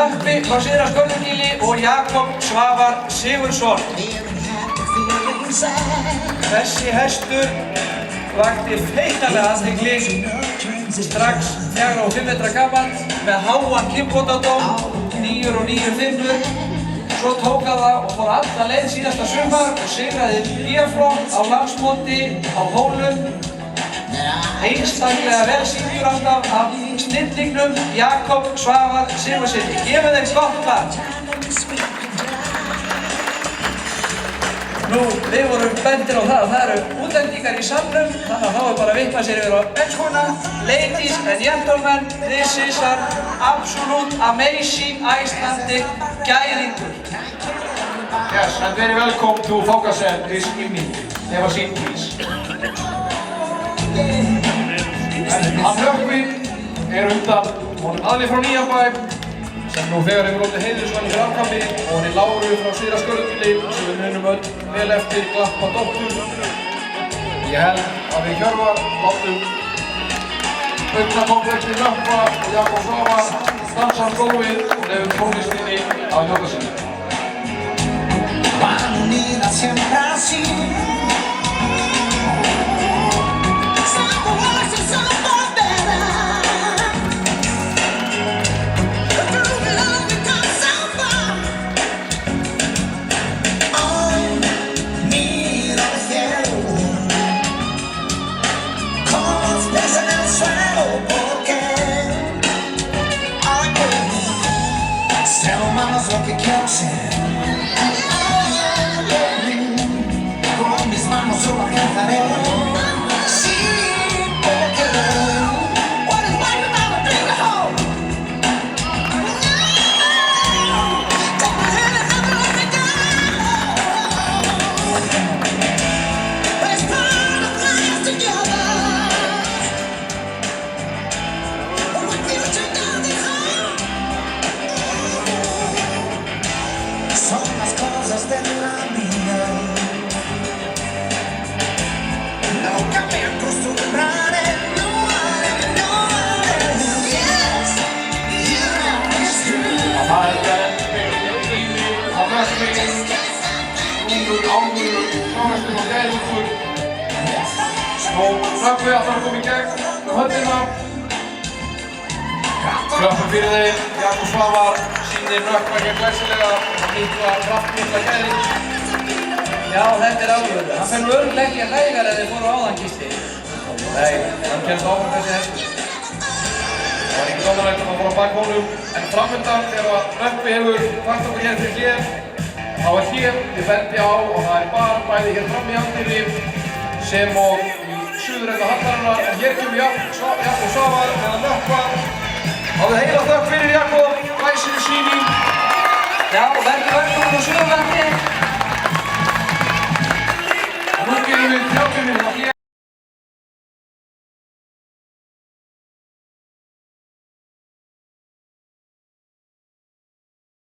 Nökkvi frá Syðra Skörðugili og Jakob Svavar Sigurðsson. Þessi hestur vakti feiknalega athygli strax 4 og 5 metra gamall með háan kynbótadóm, 9 og 9 finnur. Svo tók hann það og fór alla leið síðasta sumar og sigraði B-flokk á landsmóti á Hólum. Einstaklega vel sýndur alltaf af snillingnum Jakob Svavar Sigurðssyni. Gefum þeim gott lag. Nú, við vorum bendir á það og það eru útlendingar í salnum, þannig að þá er bara að vippa sér yfir á ennskuna. Ladies and gentlemen, this is an absolute amazing Icelandic gæðingur. Yes, and very welcome to Fókasel this evening. Never seen please. Hann Nökkvi undan honum Aðli frá Nýjabæ sem nú þegar hefur lotið heiðursmanni fyrir afkvæmi og hann Láru frá Syðra Skörðugili sem við munum öll vel eftir glappa dóttur. Ég held að við Hjörvar látum augnatónleiksni Nökkva og Jakob Svavar dansa hans gólfið og lefum tónlistinni að njóta sín. Van unida siempre así. Lo que quiero ser. Con mis manos solo cantaré. Sí, porque what is life without a dream at home? Take my hand and help me let me go. Let's part of life together. The future doesn't hold. Son las cosas de la vida. Nunca me acostumbraré. No yes, you know it's true. Það tími á Nökkvi, ungur, ángur, sjónastur og gæðingur. Og Nökkvi ætlar að koma í gegn höndina. Klöppum fyrir þeim, Jakob Svavar sýnir Nökkva hér glæsilega mikla kraftmikla gæðing. Já, þetta er alveg. Hann fer nú örugglega ekki að hægar ef þið fóru áðan Gísli. Nei, hann kemst áfram þessi hestur. Það var ekki dómarlegt að fara á bakhólum, en framöndan þegar Nökkvi hefur fært okkur hér fyrir hér, þá er hér, ég bendi á, og það er bar bæði hér fram í andinni sem og í suðurenda hallarinnar, en hér kemur Jakob Svavar meðan Nökkva. Hafðu heila þökk fyrir Jakob, glæsileg sýning. Já, verður velkomin á Suðurlandi. Nú gerum við 30 mínútur hlé